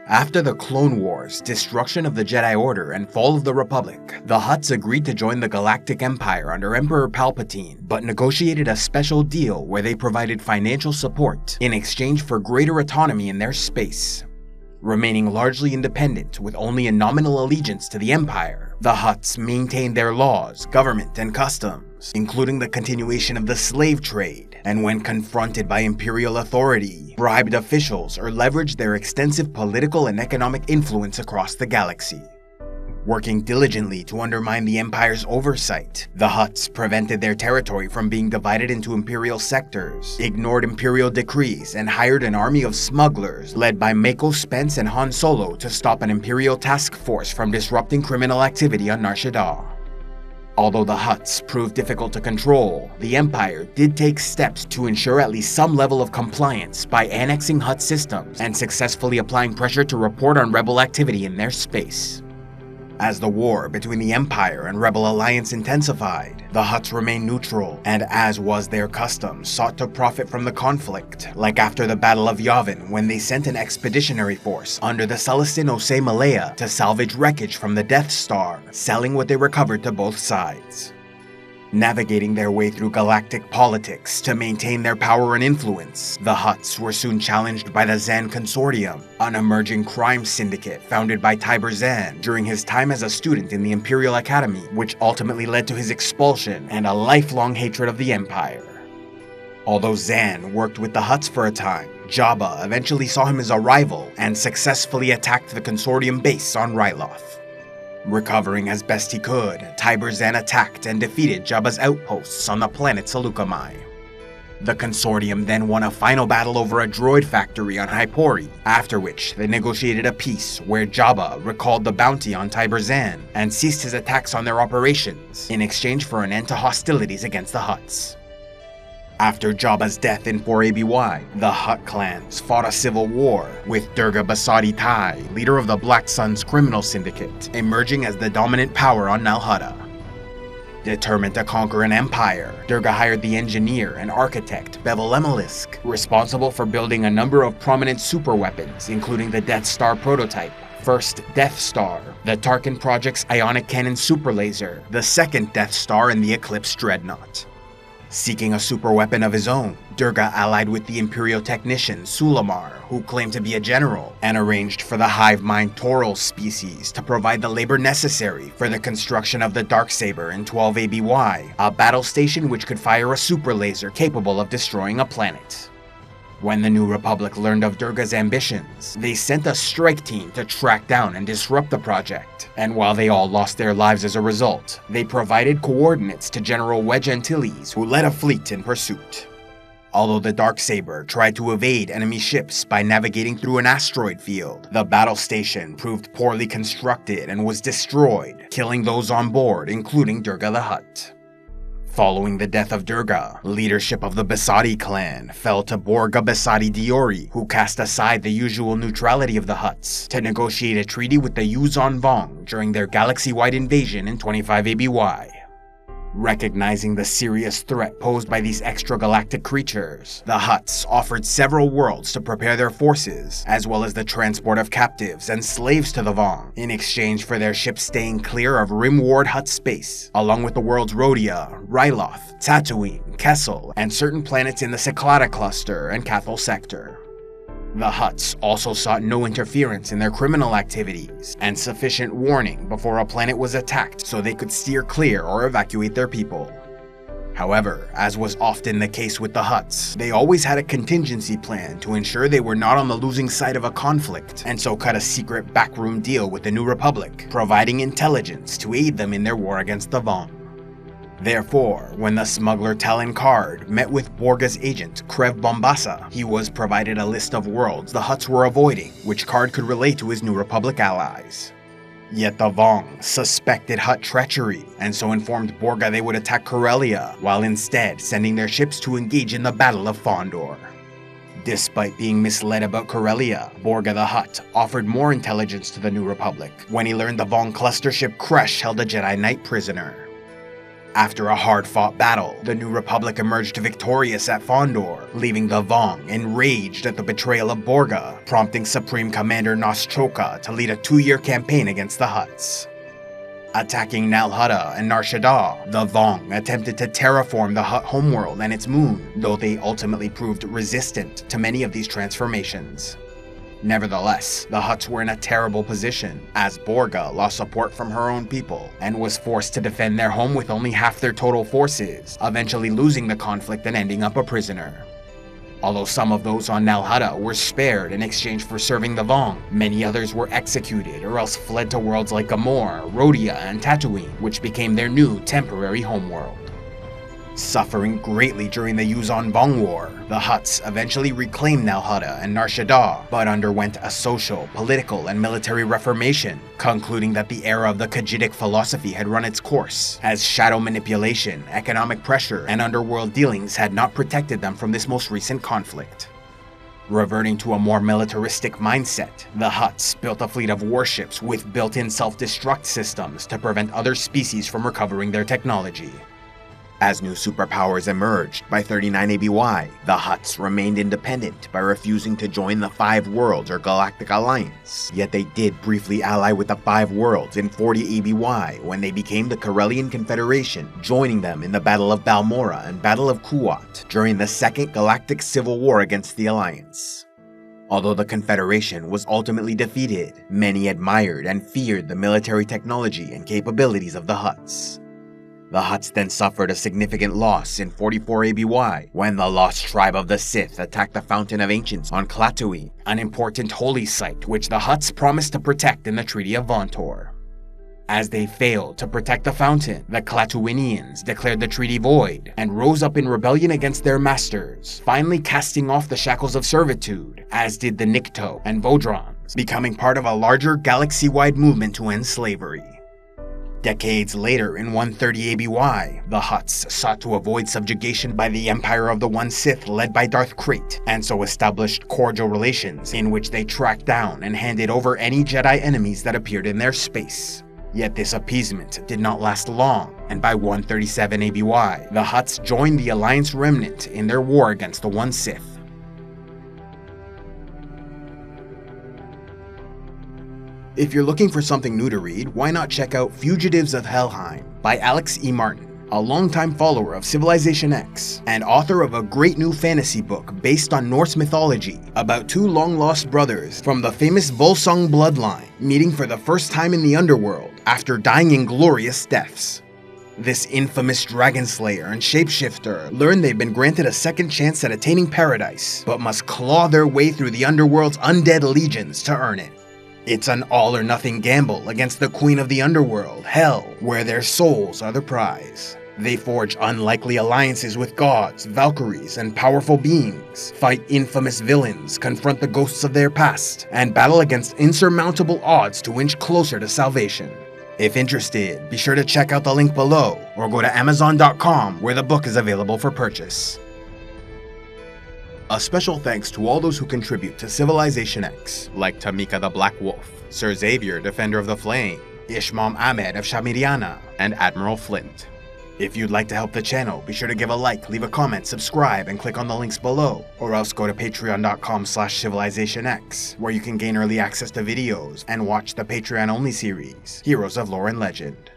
After the Clone Wars, destruction of the Jedi Order, and fall of the Republic, the Hutts agreed to join the Galactic Empire under Emperor Palpatine, but negotiated a special deal where they provided financial support in exchange for greater autonomy in their space. Remaining largely independent with only a nominal allegiance to the Empire, the Hutts maintained their laws, government, and customs, including the continuation of the slave trade, and when confronted by Imperial authority, bribed officials or leveraged their extensive political and economic influence across the galaxy. Working diligently to undermine the Empire's oversight, the Hutts prevented their territory from being divided into Imperial sectors, ignored Imperial decrees, and hired an army of smugglers led by Mako Spence and Han Solo to stop an Imperial task force from disrupting criminal activity on Nar Shaddaa. Although the Hutts proved difficult to control, the Empire did take steps to ensure at least some level of compliance by annexing Hutt systems and successfully applying pressure to report on rebel activity in their space. As the war between the Empire and Rebel Alliance intensified, the Hutts remained neutral and, as was their custom, sought to profit from the conflict, like after the Battle of Yavin when they sent an expeditionary force under the Celestin Osei Malaya to salvage wreckage from the Death Star, selling what they recovered to both sides. Navigating their way through galactic politics to maintain their power and influence, the Hutts were soon challenged by the Zan Consortium, an emerging crime syndicate founded by Tiber Zan during his time as a student in the Imperial Academy, which ultimately led to his expulsion and a lifelong hatred of the Empire. Although Zan worked with the Hutts for a time, Jabba eventually saw him as a rival and successfully attacked the Consortium base on Ryloth. Recovering as best he could, Tiber Zan attacked and defeated Jabba's outposts on the planet Saleucami. The Consortium then won a final battle over a droid factory on Hypori, after which they negotiated a peace where Jabba recalled the bounty on Tiber Zan and ceased his attacks on their operations in exchange for an end to hostilities against the Hutts. After Jabba's death in 4 ABY, the Hutt clans fought a civil war, with Durga Basadi Tai, leader of the Black Sun's criminal syndicate, emerging as the dominant power on Nal Hutta. Determined to conquer an empire, Durga hired the engineer and architect Bevel Emelisk, responsible for building a number of prominent superweapons, including the Death Star prototype, First Death Star, the Tarkin Project's Ionic Cannon Superlaser, the Second Death Star, and the Eclipse Dreadnought. Seeking a superweapon of his own, Durga allied with the Imperial technician Sulamar, who claimed to be a general, and arranged for the hive mind Hutt Species to provide the labor necessary for the construction of the Darksaber in 12 ABY, a battle station which could fire a super laser capable of destroying a planet. When the New Republic learned of Durga's ambitions, they sent a strike team to track down and disrupt the project, and while they all lost their lives as a result, they provided coordinates to General Wedge Antilles, who led a fleet in pursuit. Although the Darksaber tried to evade enemy ships by navigating through an asteroid field, the battle station proved poorly constructed and was destroyed, killing those on board, including Durga the Hutt. Following the death of Durga, leadership of the Basadi clan fell to Borga Basadi Diori, who cast aside the usual neutrality of the Hutts to negotiate a treaty with the Yuuzhan Vong during their galaxy-wide invasion in 25 ABY. Recognizing the serious threat posed by these extragalactic creatures, the Hutts offered several worlds to prepare their forces, as well as the transport of captives and slaves to the Vong, in exchange for their ships staying clear of rim-ward Hutt space, along with the worlds Rhodia, Ryloth, Tatooine, Kessel, and certain planets in the Cyclada cluster and Cathal sector. The Hutts also sought no interference in their criminal activities, and sufficient warning before a planet was attacked so they could steer clear or evacuate their people. However, as was often the case with the Hutts, they always had a contingency plan to ensure they were not on the losing side of a conflict, and so cut a secret backroom deal with the New Republic, providing intelligence to aid them in their war against the Vong. Therefore, when the smuggler Talon Card met with Borga's agent Krev Bombassa, he was provided a list of worlds the Hutts were avoiding, which Card could relay to his New Republic allies. Yet the Vong suspected Hutt treachery, and so informed Borga they would attack Corellia, while instead sending their ships to engage in the Battle of Fondor. Despite being misled about Corellia, Borga the Hutt offered more intelligence to the New Republic when he learned the Vong cluster ship Kresh held a Jedi Knight prisoner. After a hard-fought battle, the New Republic emerged victorious at Fondor, leaving the Vong enraged at the betrayal of Borga, prompting Supreme Commander Nostroka to lead a 2-year campaign against the Hutts. Attacking Nal Hutta and Nar Shaddaa, the Vong attempted to terraform the Hutt homeworld and its moon, though they ultimately proved resistant to many of these transformations. Nevertheless, the Hutts were in a terrible position, as Borga lost support from her own people and was forced to defend their home with only half their total forces, eventually losing the conflict and ending up a prisoner. Although some of those on Nal Hutta were spared in exchange for serving the Vong, many others were executed or else fled to worlds like Gamorre, Rhodia, and Tatooine, which became their new temporary homeworld. Suffering greatly during the Yuuzhan Vong War, the Hutts eventually reclaimed Nal Hutta and Nar Shaddaa, but underwent a social, political, and military reformation, concluding that the era of the Khajiitic philosophy had run its course, as shadow manipulation, economic pressure, and underworld dealings had not protected them from this most recent conflict. Reverting to a more militaristic mindset, the Hutts built a fleet of warships with built-in self-destruct systems to prevent other species from recovering their technology. As new superpowers emerged by 39 ABY, the Hutts remained independent by refusing to join the Five Worlds or Galactic Alliance, yet they did briefly ally with the Five Worlds in 40 ABY when they became the Corellian Confederation, joining them in the Battle of Balmorra and Battle of Kuat during the Second Galactic Civil War against the Alliance. Although the Confederation was ultimately defeated, many admired and feared the military technology and capabilities of the Hutts. The Hutts then suffered a significant loss in 44 ABY when the lost tribe of the Sith attacked the Fountain of Ancients on Klaatu'i, an important holy site which the Hutts promised to protect in the Treaty of Vontor. As they failed to protect the fountain, the Klaatuinians declared the treaty void and rose up in rebellion against their masters, finally casting off the shackles of servitude, as did the Nikto and Vodrons, becoming part of a larger galaxy-wide movement to end slavery. Decades later, in 130 ABY, the Hutts sought to avoid subjugation by the Empire of the One Sith led by Darth Krayt, and so established cordial relations in which they tracked down and handed over any Jedi enemies that appeared in their space. Yet this appeasement did not last long, and by 137 ABY, the Hutts joined the Alliance Remnant in their war against the One Sith. If you're looking for something new to read, why not check out Fugitives of Helheim by Alex E. Martin, a longtime follower of Civilization X, and author of a great new fantasy book based on Norse mythology about two long-lost brothers from the famous Volsung bloodline meeting for the first time in the underworld after dying inglorious deaths. This infamous dragon slayer and shapeshifter learn they've been granted a second chance at attaining paradise, but must claw their way through the underworld's undead legions to earn it. It's an all-or-nothing gamble against the Queen of the Underworld, Hell, where their souls are the prize. They forge unlikely alliances with gods, Valkyries, and powerful beings, fight infamous villains, confront the ghosts of their past, and battle against insurmountable odds to inch closer to salvation. If interested, be sure to check out the link below, or go to Amazon.com where the book is available for purchase. A special thanks to all those who contribute to Civilization X, like Tamika the Black Wolf, Sir Xavier, Defender of the Flame, Ishmael Ahmed of Shamiriana, and Admiral Flint. If you'd like to help the channel, be sure to give a like, leave a comment, subscribe, and click on the links below, or else go to patreon.com/civilizationx, where you can gain early access to videos and watch the Patreon-only series, Heroes of Lore and Legend.